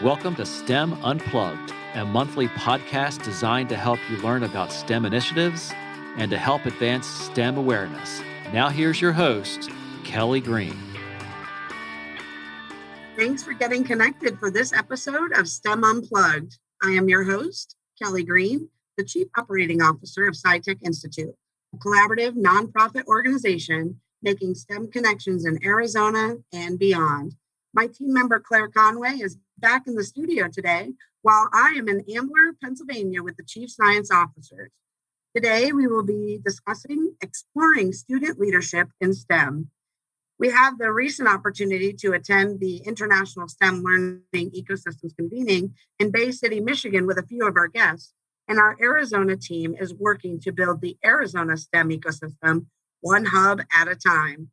Welcome to STEM Unplugged, a monthly podcast designed to help you learn about STEM initiatives and to help advance STEM awareness. Now here's your host, Kelly Green. Thanks for getting connected for this episode of STEM Unplugged. I am your host, Kelly Green, the Chief Operating Officer of SciTech Institute, a collaborative nonprofit organization making STEM connections in Arizona and beyond. My team member, Claire Conway, is back in the studio today, while I am in Ambler, Pennsylvania with the Chief Science Officers. Today, we will be discussing exploring student leadership in STEM. We have the recent opportunity to attend the International STEM Learning Ecosystems Convening in Bay City, Michigan with a few of our guests, and our Arizona team is working to build the Arizona STEM ecosystem one hub at a time.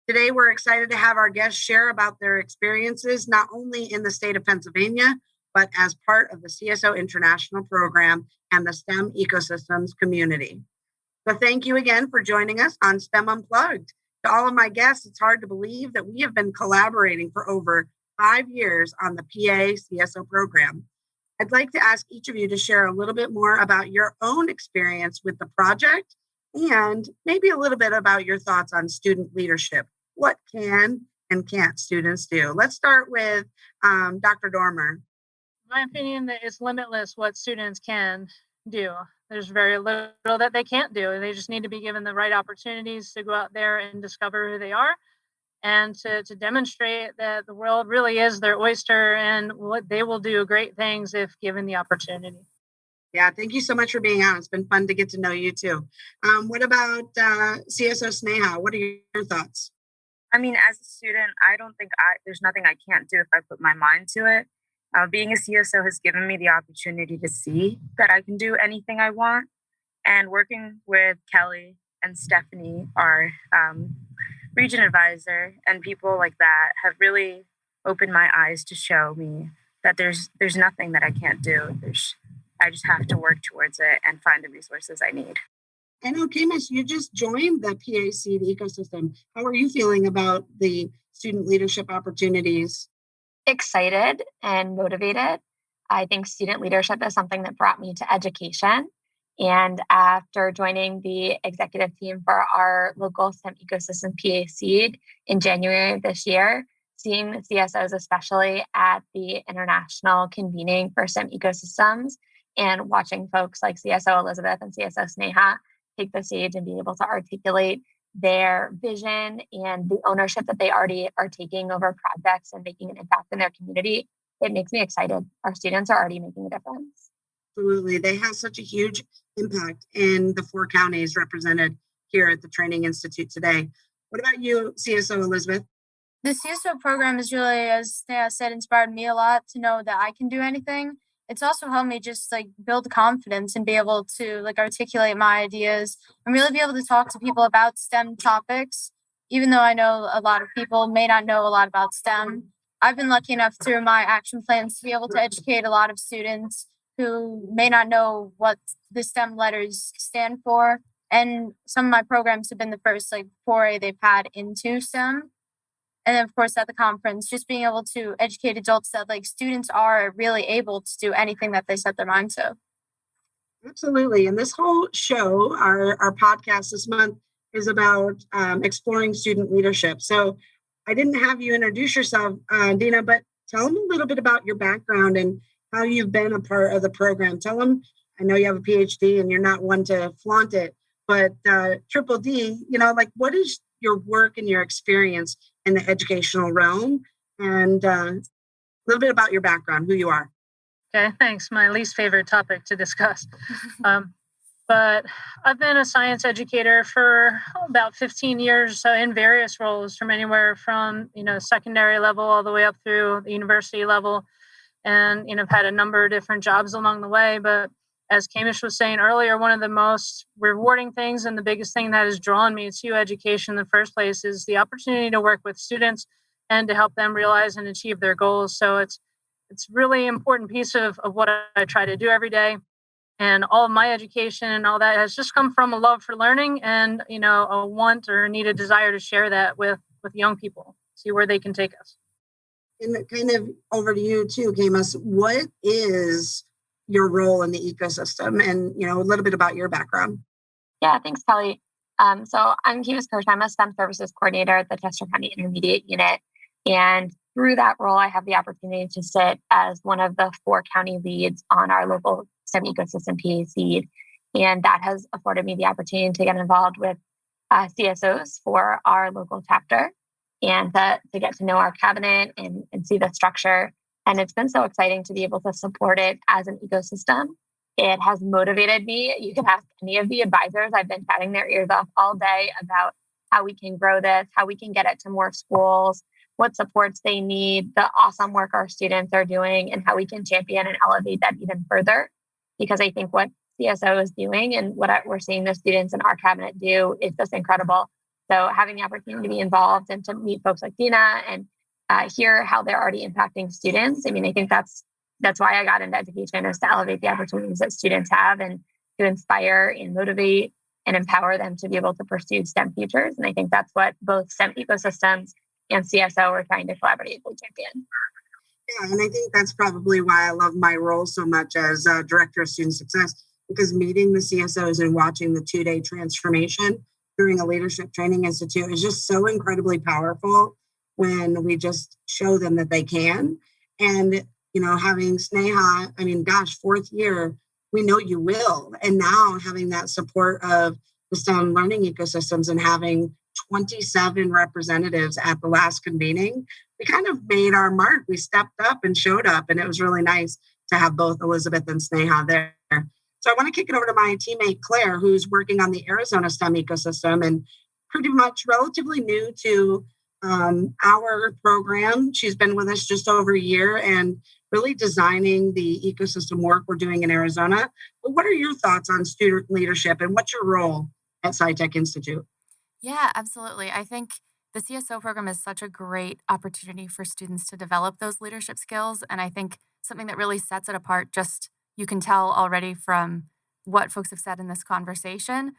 Today, we're excited to have our guests share about their experiences, not only in the state of Pennsylvania, but as part of the CSO International Program and the STEM ecosystems community. So thank you again for joining us on STEM Unplugged. To all of my guests, it's hard to believe that we have been collaborating for over 5 years on the PA CSO program. I'd like to ask each of you to share a little bit more about your own experience with the project and maybe a little bit about your thoughts on student leadership. What can and can't students do? Let's start with Dr. Dormer. In my opinion, that it's limitless what students can do. There's very little that they can't do. They just need to be given the right opportunities to go out there and discover who they are and to demonstrate that the world really is their oyster and what they will do great things if given the opportunity. Yeah, thank you so much for being on. It's been fun to get to know you too. What about CSO Sneha? What are your thoughts? I mean, as a student, I don't think there's nothing I can't do if I put my mind to it. Being a CSO has given me the opportunity to see that I can do anything I want. And working with Kelly and Stephanie, our region advisor, and people like that have really opened my eyes to show me that there's nothing that I can't do. I just have to work towards it and find the resources I need. I know, Camus, you just joined the PAC ecosystem. How are you feeling about the student leadership opportunities? Excited and motivated. I think student leadership is something that brought me to education. And after joining the executive team for our local STEM ecosystem PAC in January of this year, seeing the CSOs, especially at the international convening for STEM ecosystems, and watching folks like CSO Elizabeth and CSO Sneha take the stage and be able to articulate their vision and the ownership that they already are taking over projects and making an impact in their community, it makes me excited. Our students are already making a difference. Absolutely. They have such a huge impact in the 4 counties represented here at the Training Institute today. What about you, CSO Elizabeth? The CSO program has really, as Sneha said, inspired me a lot to know that I can do anything. It's also helped me just build confidence and be able to articulate my ideas and really be able to talk to people about STEM topics. Even though I know a lot of people may not know a lot about STEM, I've been lucky enough through my action plans to be able to educate a lot of students who may not know what the STEM letters stand for. And some of my programs have been the first foray they've had into STEM. And then, of course, at the conference, just being able to educate adults that students are really able to do anything that they set their mind to. Absolutely. And this whole show, our podcast this month, is about exploring student leadership. So I didn't have you introduce yourself, Dina, but tell them a little bit about your background and how you've been a part of the program. Tell them, I know you have a PhD and you're not one to flaunt it, but Triple D, what is your work and your experience in the educational realm, and a little bit about your background, who you are. Okay, thanks. My least favorite topic to discuss. But I've been a science educator for about 15 years, so in various roles, from anywhere from secondary level all the way up through the university level, and I've had a number of different jobs along the way. But as Kamish was saying earlier, one of the most rewarding things and the biggest thing that has drawn me to education in the first place is the opportunity to work with students and to help them realize and achieve their goals. So it's really important piece of what I try to do every day. And all of my education and all that has just come from a love for learning and, a want or a desire to share that with young people, see where they can take us. And kind of over to you too, Camus. What is your role in the ecosystem, and a little bit about your background? Yeah, thanks, Kelly. So I'm Camus Kirsch. I'm a STEM services coordinator at the Chester County Intermediate Unit. And through that role, I have the opportunity to sit as one of the 4 county leads on our local STEM ecosystem PAC. And that has afforded me the opportunity to get involved with CSOs for our local chapter and to get to know our cabinet and see the structure. And it's been so exciting to be able to support it as an ecosystem. It has motivated me. You can ask any of the advisors. I've been chatting their ears off all day about how we can grow this, how we can get it to more schools, what supports they need, the awesome work our students are doing, and how we can champion and elevate that even further. Because I think what CSO is doing and what we're seeing the students in our cabinet do is just incredible. So having the opportunity to be involved and to meet folks like Dina and hear how they're already impacting students. I mean, I think that's why I got into education, is to elevate the opportunities that students have and to inspire and motivate and empower them to be able to pursue STEM futures. And I think that's what both STEM ecosystems and CSO are trying to collaboratively champion. Yeah, and I think that's probably why I love my role so much as Director of Student Success, because meeting the CSOs and watching the 2-day transformation during a leadership training institute is just so incredibly powerful when we just show them that they can. And, having Sneha, 4th year, we know you will. And now having that support of the STEM learning ecosystems and having 27 representatives at the last convening, we kind of made our mark. We stepped up and showed up, and it was really nice to have both Elizabeth and Sneha there. So I want to kick it over to my teammate, Claire, who's working on the Arizona STEM ecosystem and pretty much relatively new to our program. She's been with us just over a year and really designing the ecosystem work we're doing in Arizona. But what are your thoughts on student leadership and what's your role at SciTech Institute? Yeah, absolutely. I think the CSO program is such a great opportunity for students to develop those leadership skills. And I think something that really sets it apart, just you can tell already from what folks have said in this conversation,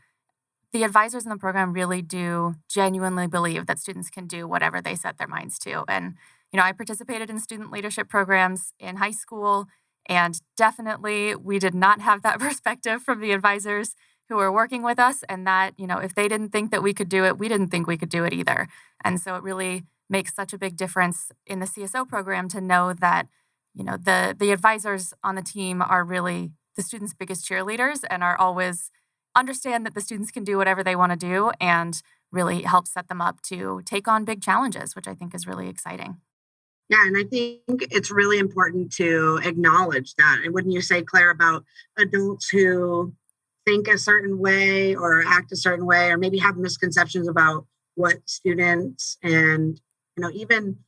the advisors in the program really do genuinely believe that students can do whatever they set their minds to. And, I participated in student leadership programs in high school, and definitely we did not have that perspective from the advisors who were working with us, and that, if they didn't think that we could do it, we didn't think we could do it either. And so it really makes such a big difference in the CSO program to know that, the advisors on the team are really the students' biggest cheerleaders and are always understand that the students can do whatever they want to do and really help set them up to take on big challenges, which I think is really exciting. Yeah, and I think it's really important to acknowledge that. And wouldn't you say, Claire, about adults who think a certain way or act a certain way, or maybe have misconceptions about what students and, even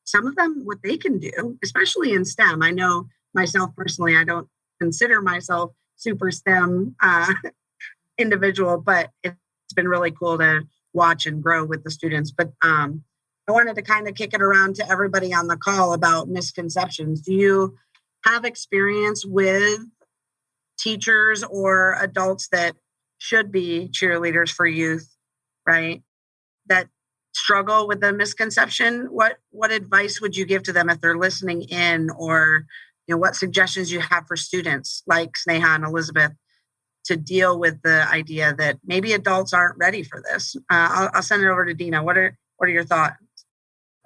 some of them, what they can do, especially in STEM. I know myself personally, I don't consider myself super STEM individual, but it's been really cool to watch and grow with the students. But I wanted to kind of kick it around to everybody on the call about misconceptions. Do you have experience with teachers or adults that should be cheerleaders for youth, right, that struggle with the misconception? What advice would you give to them if they're listening in, or what suggestions you have for students like Sneha and Elizabeth to deal with the idea that maybe adults aren't ready for this? I'll send it over to Dina. What are your thoughts?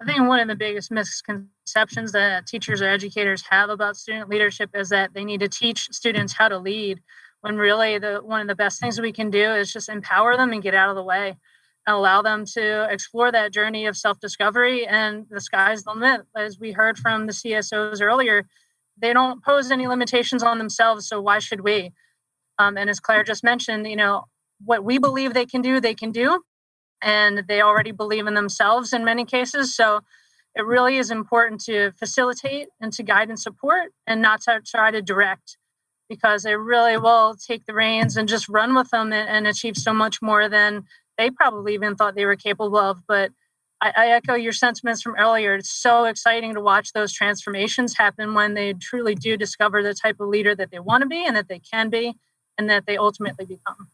I think one of the biggest misconceptions that teachers or educators have about student leadership is that they need to teach students how to lead, when really one of the best things we can do is just empower them and get out of the way and allow them to explore that journey of self-discovery, and the sky's the limit. As we heard from the CSOs earlier, they don't pose any limitations on themselves, so why should we? And as Claire just mentioned, what we believe they can do, and they already believe in themselves in many cases. So it really is important to facilitate and to guide and support, and not to try to direct, because they really will take the reins and just run with them and achieve so much more than they probably even thought they were capable of. But I echo your sentiments from earlier. It's so exciting to watch those transformations happen when they truly do discover the type of leader that they want to be and that they can be and that they ultimately become.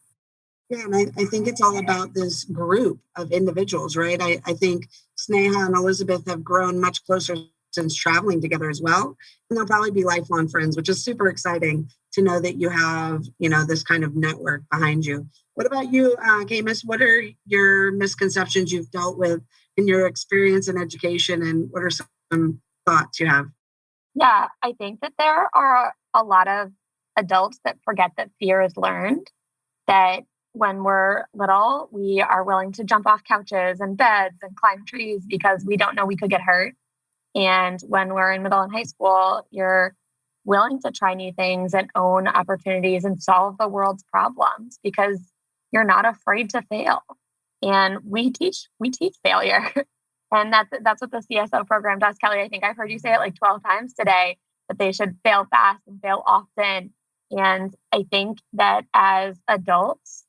Yeah, and I think it's all about this group of individuals, right? I think Sneha and Elizabeth have grown much closer distance traveling together as well. And they'll probably be lifelong friends, which is super exciting to know that you have, this kind of network behind you. What about you, Camus? What are your misconceptions you've dealt with in your experience in education, and what are some thoughts you have? Yeah, I think that there are a lot of adults that forget that fear is learned, that when we're little, we are willing to jump off couches and beds and climb trees because we don't know we could get hurt. And when we're in middle and high school, you're willing to try new things and own opportunities and solve the world's problems because you're not afraid to fail. And we teach failure. And that's what the CSO program does, Kelly. I think I've heard you say it like 12 times today, that they should fail fast and fail often. And I think that as adults,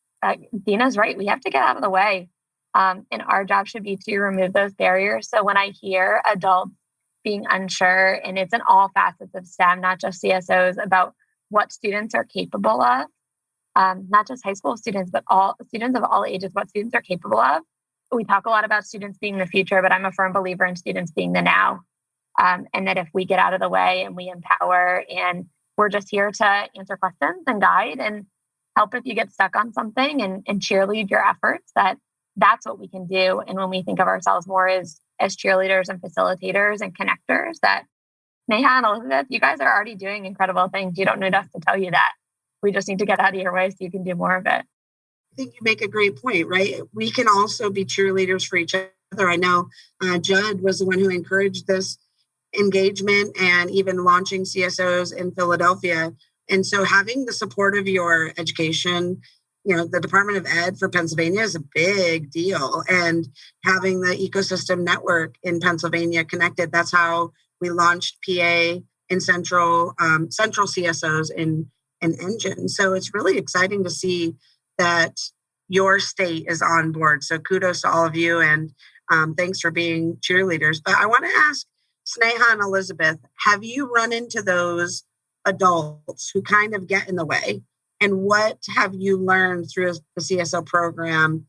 Dina's right, we have to get out of the way. And our job should be to remove those barriers. So when I hear adults being unsure, and it's in all facets of STEM, not just CSOs, about what students are capable of, not just high school students, but all students of all ages, what students are capable of. We talk a lot about students being the future, but I'm a firm believer in students being the now. And that if we get out of the way and we empower, and we're just here to answer questions and guide and help if you get stuck on something, and cheerlead your efforts, that's what we can do. And when we think of ourselves more as cheerleaders and facilitators and connectors, that Neha and Elizabeth, you guys are already doing incredible things. You don't need us to tell you that. We just need to get out of your way so you can do more of it. I think you make a great point, right? We can also be cheerleaders for each other. I know Judd was the one who encouraged this engagement and even launching CSOs in Philadelphia. And so having the support of your education, the Department of Ed for Pennsylvania is a big deal. And having the ecosystem network in Pennsylvania connected, that's how we launched PA in Central CSOs in Engine. So it's really exciting to see that your state is on board. So kudos to all of you, and thanks for being cheerleaders. But I want to ask Sneha and Elizabeth, have you run into those adults who kind of get in the way? And what have you learned through the CSO program,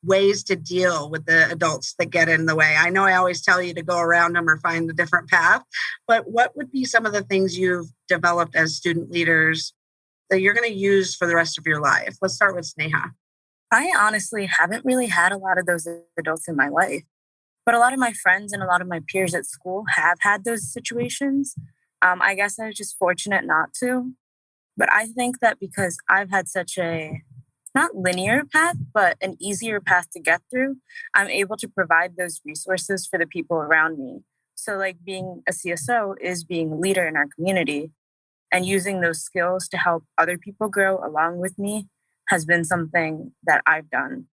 ways to deal with the adults that get in the way? I know I always tell you to go around them or find a different path, but what would be some of the things you've developed as student leaders that you're going to use for the rest of your life? Let's start with Sneha. I honestly haven't really had a lot of those adults in my life, but a lot of my friends and a lot of my peers at school have had those situations. I guess I was just fortunate not to. But I think that because I've had such a, not linear path, but an easier path to get through, I'm able to provide those resources for the people around me. So like being a CSO is being a leader in our community, and using those skills to help other people grow along with me has been something that I've done.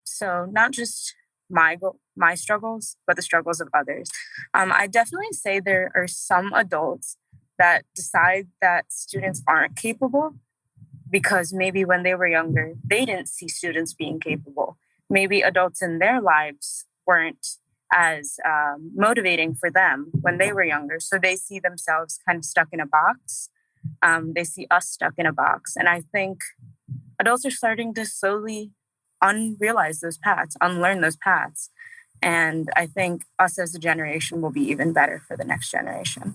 So not just my struggles, but the struggles of others. I definitely say there are some adults that decide that students aren't capable because maybe when they were younger, they didn't see students being capable. Maybe adults in their lives weren't as motivating for them when they were younger. So they see themselves kind of stuck in a box. They see us stuck in a box. And I think adults are starting to slowly unrealize those paths, unlearn those paths. And I think us as a generation will be even better for the next generation.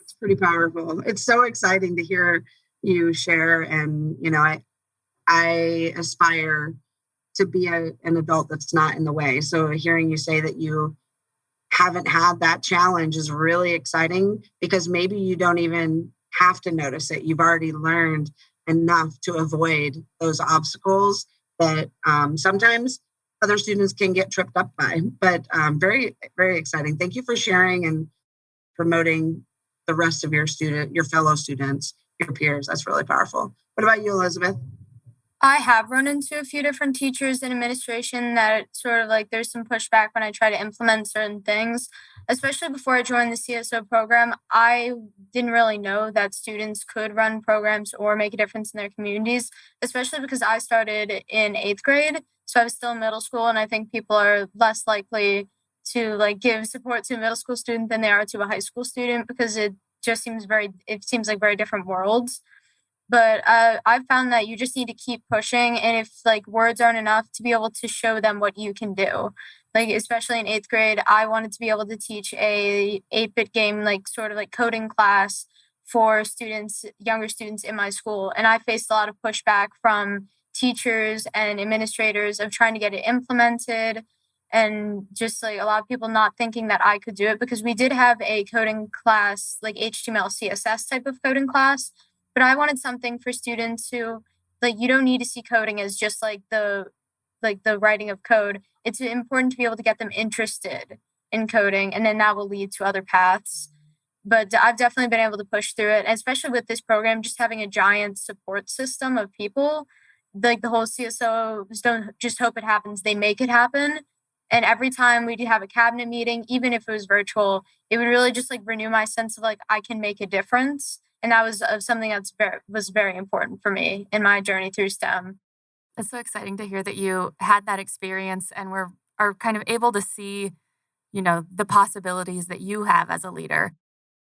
It's pretty powerful. It's so exciting to hear you share. And, I aspire to be an adult that's not in the way. So hearing you say that you haven't had that challenge is really exciting, because maybe you don't even have to notice it. You've already learned enough to avoid those obstacles that sometimes other students can get tripped up by. But very, very exciting. Thank you for sharing and promoting the rest of your fellow students, your peers. That's really powerful. What about you, Elizabeth? I have run into a few different teachers in administration that sort of like there's some pushback when I try to implement certain things, especially before I joined the CSO program. I didn't really know that students could run programs or make a difference in their communities, especially because I started in 8th grade. So I was still in middle school, and I think people are less likely to like give support to a middle school student than they are to a high school student, because it seems like very different worlds. But I've found that you just need to keep pushing. And if like words aren't enough, to be able to show them what you can do. Like, especially in 8th grade, I wanted to be able to teach a 8-bit game, like sort of like coding class for students, younger students in my school. And I faced a lot of pushback from teachers and administrators of trying to get it implemented, and just like a lot of people not thinking that I could do it, because we did have a coding class, like HTML, CSS type of coding class. But I wanted something for students who, like, you don't need to see coding as just like the writing of code. It's important to be able to get them interested in coding, and then that will lead to other paths. But I've definitely been able to push through it, and especially with this program, just having a giant support system of people. Like, the whole CSOs don't just hope it happens, they make it happen. And every time we do have a cabinet meeting, even if it was virtual, it would really just like renew my sense of like I can make a difference. And that was something that's was very important for me in my journey through STEM. It's so exciting to hear that you had that experience and are kind of able to see, the possibilities that you have as a leader,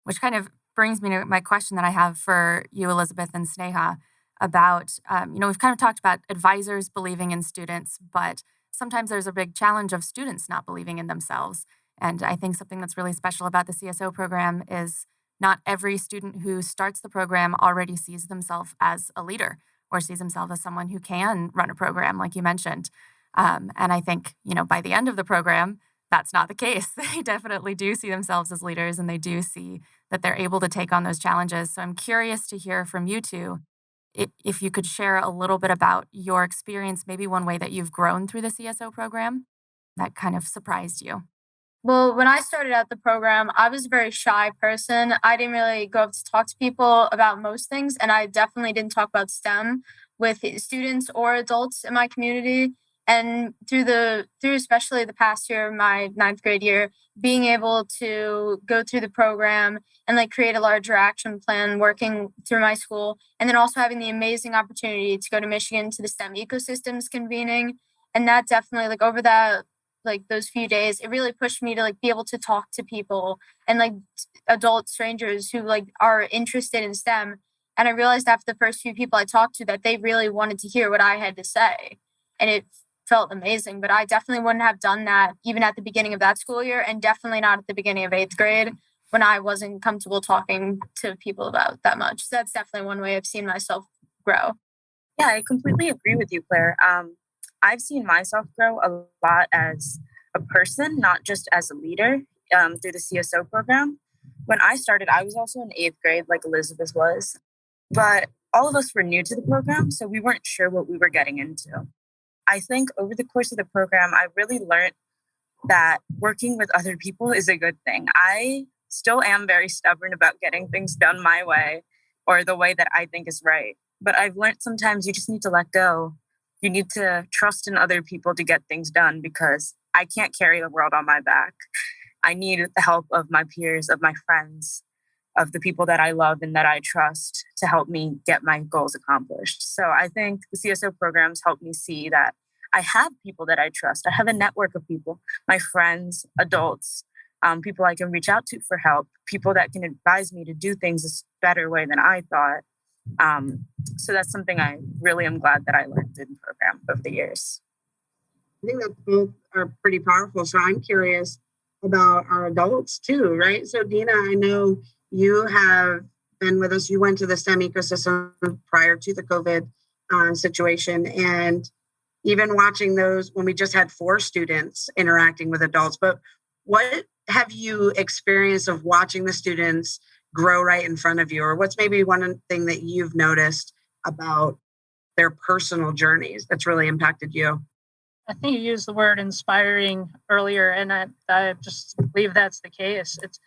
which kind of brings me to my question that I have for you, Elizabeth and Sneha, about, we've kind of talked about advisors believing in students, but sometimes there's a big challenge of students not believing in themselves. And I think something that's really special about the CSO program is not every student who starts the program already sees themselves as a leader or sees themselves as someone who can run a program, like you mentioned. And I think, by the end of the program, that's not the case. They definitely do see themselves as leaders, and they do see that they're able to take on those challenges. So I'm curious to hear from you two, if you could share a little bit about your experience, maybe one way that you've grown through the CSO program that kind of surprised you. Well, when I started out the program, I was a very shy person. I didn't really go up to talk to people about most things, and I definitely didn't talk about STEM with students or adults in my community. And through especially the past year, my 9th grade year, being able to go through the program and like create a larger action plan working through my school, and then also having the amazing opportunity to go to Michigan to the STEM ecosystems convening. And that definitely, like, over that, like those few days, it really pushed me to like be able to talk to people and like adult strangers who like are interested in STEM. And I realized after the first few people I talked to that they really wanted to hear what I had to say. And it felt amazing. But I definitely wouldn't have done that even at the beginning of that school year, and definitely not at the beginning of 8th grade when I wasn't comfortable talking to people about that much. So that's definitely one way I've seen myself grow. Yeah, I completely agree with you, Claire. I've seen myself grow a lot as a person, not just as a leader, through the CSO program. When I started, I was also in 8th grade, like Elizabeth was, but all of us were new to the program, so we weren't sure what we were getting into. I think over the course of the program, I really learned that working with other people is a good thing. I still am very stubborn about getting things done my way or the way that I think is right. But I've learned sometimes you just need to let go. You need to trust in other people to get things done, because I can't carry the world on my back. I need the help of my peers, of my friends, of the people that I love and that I trust to help me get my goals accomplished. So I think the CSO programs help me see that I have people that I trust. I have a network of people, my friends, adults, people I can reach out to for help, people that can advise me to do things a better way than I thought. So that's something I really am glad that I learned in the program over the years. I think that both are pretty powerful. So I'm curious about our adults too, right? So Dina, I know you have been with us. You went to the STEM ecosystem prior to the COVID situation, and even watching those when we just had 4 students interacting with adults. But what have you experienced of watching the students grow right in front of you? Or what's maybe one thing that you've noticed about their personal journeys that's really impacted you? I think you used the word inspiring earlier, and I just believe that's the case. It's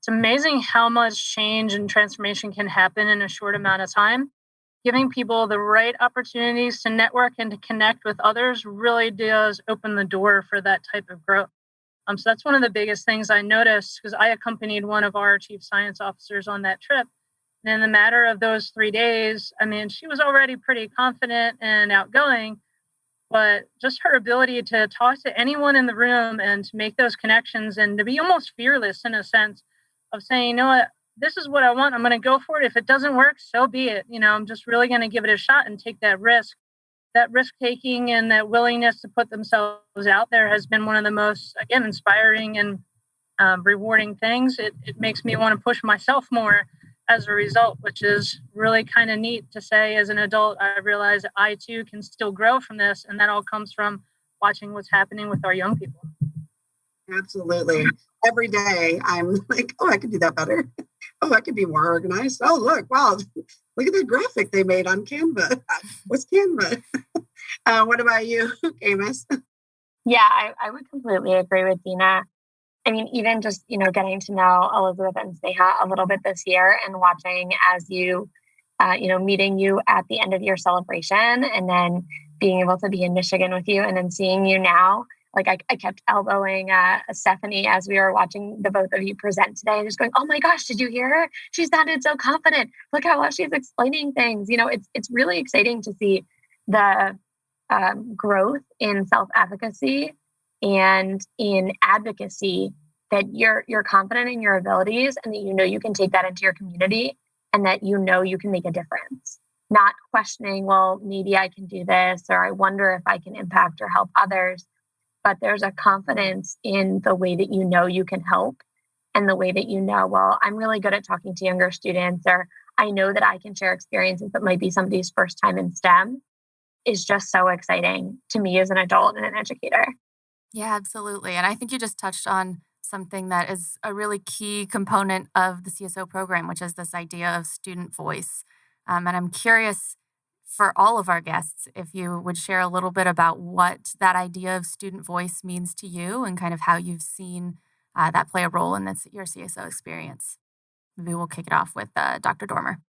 amazing how much change and transformation can happen in a short amount of time. Giving people the right opportunities to network and to connect with others really does open the door for that type of growth. So that's one of the biggest things I noticed, because I accompanied one of our chief science officers on that trip. And in the matter of those 3 days, I mean, she was already pretty confident and outgoing, but just her ability to talk to anyone in the room and to make those connections and to be almost fearless in a sense of saying, you know what, this is what I want. I'm going to go for it. If it doesn't work, so be it. I'm just really going to give it a shot and take that risk. that risk taking and that willingness to put themselves out there has been one of the most, again, inspiring and rewarding things. It makes me want to push myself more as a result, which is really kind of neat to say. As an adult, I realize that I too can still grow from this, and that all comes from watching what's happening with our young people. Absolutely. Every day I'm like, oh, I could do that better. Oh, I could be more organized. Oh, look, wow, look at that graphic they made on Canva. What's Canva? What about you, Amos? Yeah, I would completely agree with Dina. I mean, even just, getting to know Elizabeth and Sneha a little bit this year and watching as you, meeting you at the end of your celebration and then being able to be in Michigan with you and then seeing you now. Like I kept elbowing Stephanie as we were watching the both of you present today and just going, oh my gosh, did you hear her? She sounded so confident. Look how well she's explaining things. It's really exciting to see the growth in self-efficacy and in advocacy, that you're confident in your abilities and that you can take that into your community and that you can make a difference. Not questioning, well, maybe I can do this, or I wonder if I can impact or help others. But there's a confidence in the way that you can help and the way that well, I'm really good at talking to younger students, or I know that I can share experiences that might be somebody's first time in STEM, is just so exciting to me as an adult and an educator. Yeah, absolutely. And I think you just touched on something that is a really key component of the CSO program, which is this idea of student voice. And I'm curious for all of our guests, if you would share a little bit about what that idea of student voice means to you and kind of how you've seen that play a role in your CSO experience. Maybe we'll kick it off with Dr. Dormer.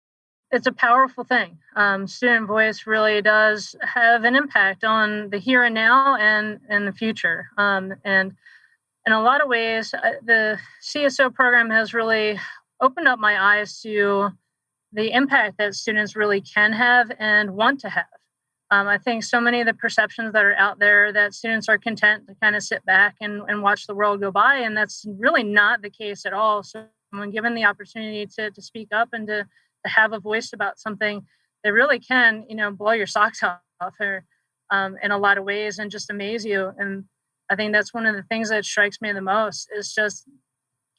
It's a powerful thing. Student voice really does have an impact on the here and now and the future. And in a lot of ways, the CSO program has really opened up my eyes to the impact that students really can have and want to have. I think so many of the perceptions that are out there that students are content to kind of sit back and watch the world go by, and that's really not the case at all. So when given the opportunity to speak up and to have a voice about something, they really can, blow your socks off or, in a lot of ways and just amaze you. And I think that's one of the things that strikes me the most is just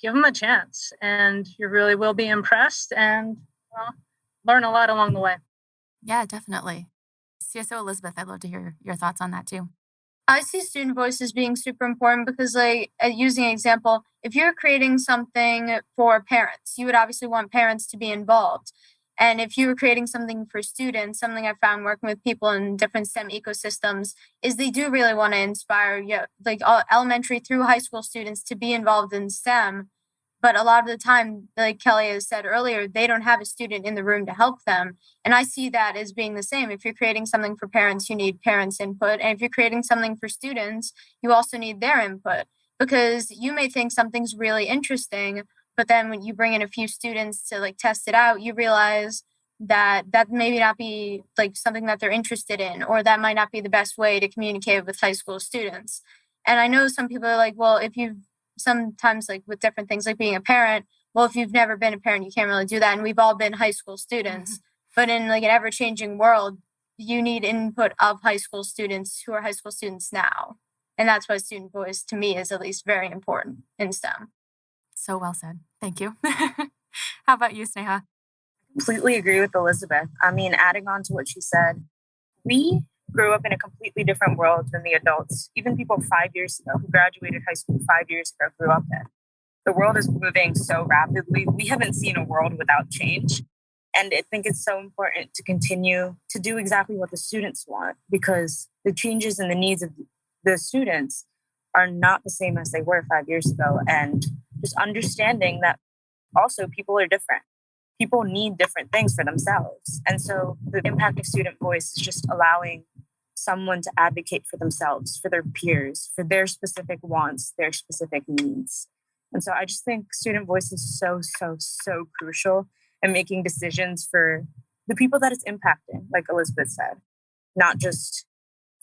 give them a chance and you really will be impressed and learn a lot along the way. Yeah, definitely. CSO Elizabeth, I'd love to hear your thoughts on that too. I see student voice as being super important because, using an example, if you're creating something for parents, you would obviously want parents to be involved. And if you were creating something for students, something I found working with people in different STEM ecosystems is they do really want to inspire all elementary through high school students to be involved in STEM. But a lot of the time, like Kelly has said earlier, they don't have a student in the room to help them. And I see that as being the same. If you're creating something for parents, you need parents' input. And if you're creating something for students, you also need their input. Because you may think something's really interesting, but then when you bring in a few students to test it out, you realize that maybe not be something that they're interested in, or that might not be the best way to communicate with high school students. And I know some people are like, well, if you've sometimes with different things like being a parent, well, if you've never been a parent, you can't really do that. And we've all been high school students, but in an ever-changing world, you need input of high school students who are high school students now. And that's why student voice to me is at least very important in STEM. So well said. Thank you. How about you, Sneha? Completely agree with Elizabeth. I mean, adding on to what she said, we grew up in a completely different world than the adults, even people 5 years ago who graduated high school 5 years ago grew up in. The world is moving so rapidly. We haven't seen a world without change. And I think it's so important to continue to do exactly what the students want, because the changes and the needs of the students are not the same as they were 5 years ago. And just understanding that also people are different. People need different things for themselves. And so the impact of student voice is just allowing someone to advocate for themselves, for their peers, for their specific wants, their specific needs. And so I just think student voice is so, so, so crucial in making decisions for the people that it's impacting, like Elizabeth said, not just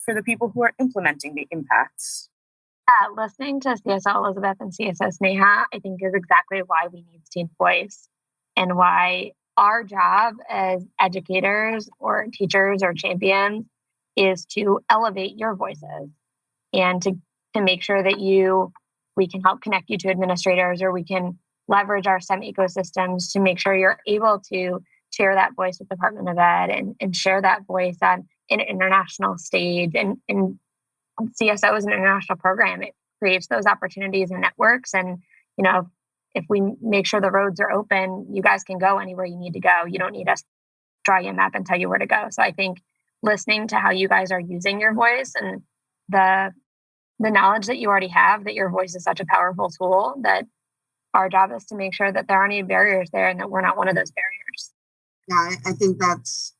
for the people who are implementing the impacts. Listening to CSO Elizabeth and CSO Sneha, I think is exactly why we need student voice and why our job as educators or teachers or champions is to elevate your voices and to make sure that we can help connect you to administrators, or we can leverage our STEM ecosystems to make sure you're able to share that voice with the Department of Ed and share that voice on an international stage. And CSO is an international program. It creates those opportunities and networks. And, if we make sure the roads are open, you guys can go anywhere you need to go. You don't need us to draw you a map and tell you where to go. So I think listening to how you guys are using your voice and the knowledge that you already have, that your voice is such a powerful tool, that our job is to make sure that there aren't any barriers there and that we're not one of those barriers. Yeah, I think that's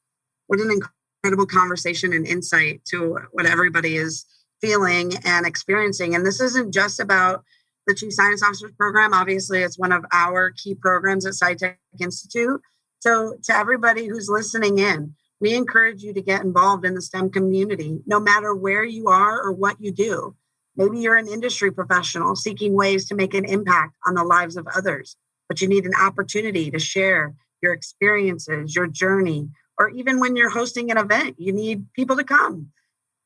what an incredible conversation and insight to what everybody is feeling and experiencing. And this isn't just about the Chief Science Officers program. Obviously, it's one of our key programs at SciTech Institute. So to everybody who's listening in, we encourage you to get involved in the STEM community, no matter where you are or what you do. Maybe you're an industry professional seeking ways to make an impact on the lives of others, but you need an opportunity to share your experiences, your journey, or even when you're hosting an event, you need people to come.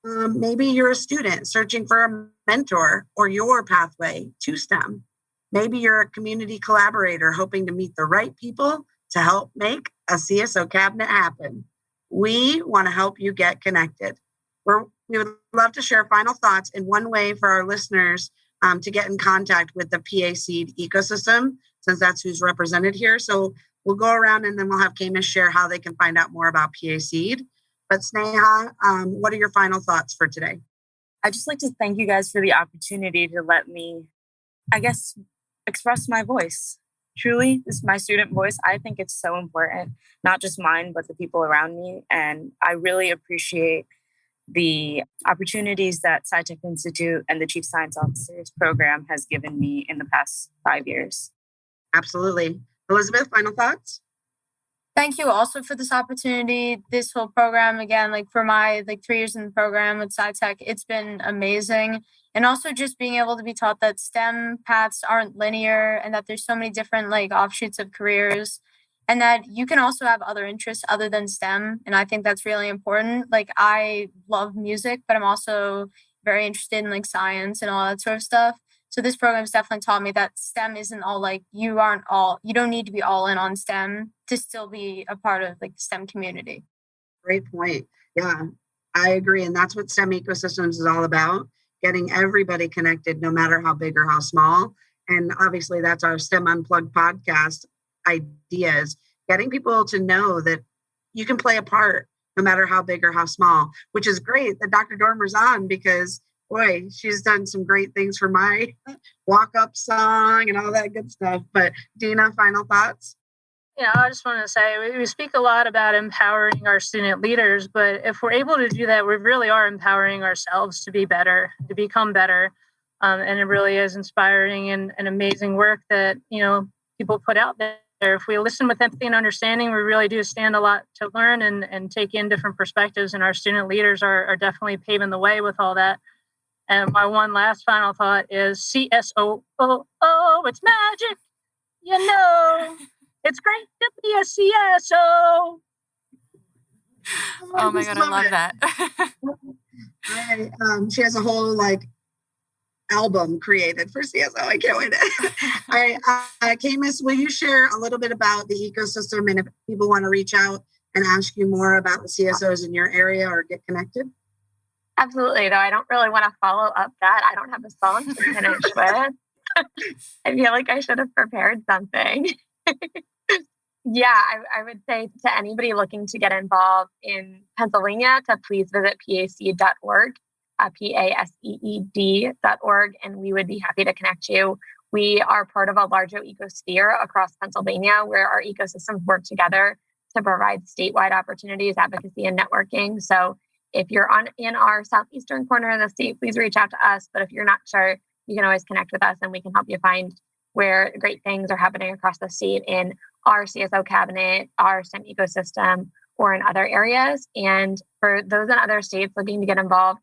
Maybe you're a student searching for a mentor or your pathway to STEM. Maybe you're a community collaborator hoping to meet the right people to help make a CSO cabinet happen. We want to help you get connected. We would love to share final thoughts in one way for our listeners to get in contact with the PA Seed ecosystem, since that's who's represented here. So we'll go around and then we'll have Kamish share how they can find out more about PA Seed. But Sneha, what are your final thoughts for today? I'd just like to thank you guys for the opportunity to let me, express my voice. Truly, this is my student voice. I think it's so important, not just mine, but the people around me. And I really appreciate the opportunities that SciTech Institute and the Chief Science Officers program has given me in the past 5 years. Absolutely. Elizabeth, final thoughts? Thank you also for this opportunity. This whole program, again, for my 3 years in the program with SciTech, it's been amazing. And also just being able to be taught that STEM paths aren't linear and that there's so many different offshoots of careers, and that you can also have other interests other than STEM. And I think that's really important. I love music, but I'm also very interested in science and all that sort of stuff. So this program has definitely taught me that STEM isn't all you don't need to be all in on STEM to still be a part of the STEM community. Great point. Yeah, I agree. And that's what STEM ecosystems is all about, getting everybody connected, no matter how big or how small. And obviously that's our STEM Unplugged podcast ideas, getting people to know that you can play a part no matter how big or how small, which is great that Dr. Dormer's on, because boy, she's done some great things for my walk-up song and all that good stuff. But Dina, final thoughts? Yeah, I just want to say we speak a lot about empowering our student leaders, but if we're able to do that, we really are empowering ourselves to be better, to become better. And it really is inspiring and amazing work that, people put out there. If we listen with empathy and understanding, we really do stand a lot to learn and take in different perspectives. And our student leaders are definitely paving the way with all that. And my one last final thought is CSO. Oh, it's magic. It's great to be a CSO. Oh my God, I love that. She has a whole album created for CSO. I can't wait. All right, Kamish, will you share a little bit about the ecosystem, and if people want to reach out and ask you more about the CSOs in your area or get connected? Absolutely, though I don't really want to follow up that. I don't have a song to finish with. I feel like I should have prepared something. Yeah, I would say to anybody looking to get involved in Pennsylvania to please visit paseed.org, paseed.org, and we would be happy to connect you. We are part of a larger ecosphere across Pennsylvania where our ecosystems work together to provide statewide opportunities, advocacy, and networking. So if you're in our southeastern corner of the state, please reach out to us. But if you're not sure, you can always connect with us and we can help you find where great things are happening across the state in our CSO cabinet, our STEM ecosystem, or in other areas. And for those in other states looking to get involved,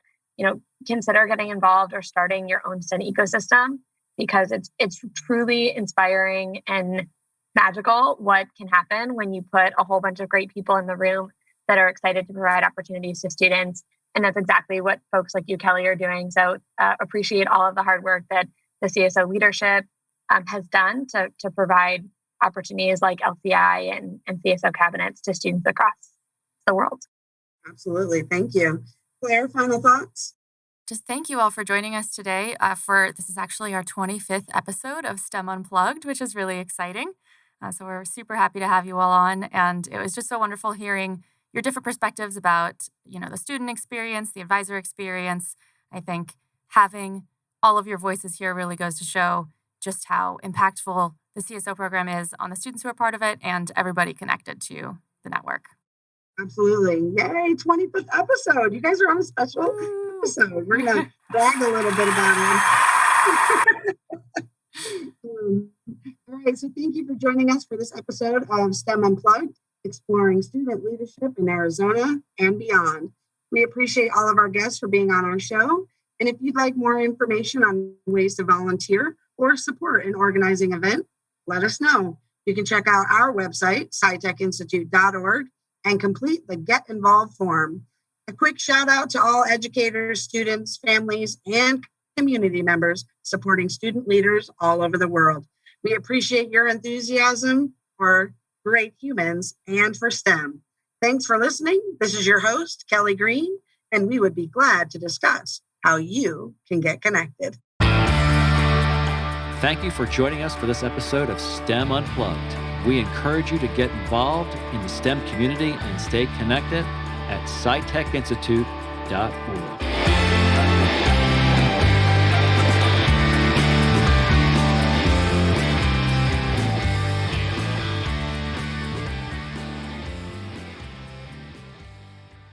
consider getting involved or starting your own STEM ecosystem, because it's truly inspiring and magical what can happen when you put a whole bunch of great people in the room that are excited to provide opportunities to students And that's exactly what folks like you, Kelly, are doing. So appreciate all of the hard work that the CSO leadership has done to provide opportunities like LCI and CSO cabinets to students across the world. Absolutely. Thank you. Claire, final thoughts? Just thank you all for joining us today. This is actually our 25th episode of STEM Unplugged, which is really exciting. So we're super happy to have you all on. And it was just so wonderful hearing your different perspectives about, the student experience, the advisor experience. I think having all of your voices here really goes to show just how impactful the CSO program is on the students who are part of it and everybody connected to the network. Absolutely. Yay, 25th episode. You guys are on a special episode. We're going to brag a little bit about it. All right, so thank you for joining us for this episode of STEM Unplugged, Exploring Student Leadership in Arizona and beyond. We appreciate all of our guests for being on our show. And if you'd like more information on ways to volunteer or support an organizing event, let us know. You can check out our website, scitechinstitute.org, and complete the Get Involved form. A quick shout out to all educators, students, families, and community members supporting student leaders all over the world. We appreciate your enthusiasm for great humans and for STEM. Thanks for listening. This is your host, Kelly Green, and we would be glad to discuss how you can get connected. Thank you for joining us for this episode of STEM Unplugged. We encourage you to get involved in the STEM community and stay connected at SciTechInstitute.org.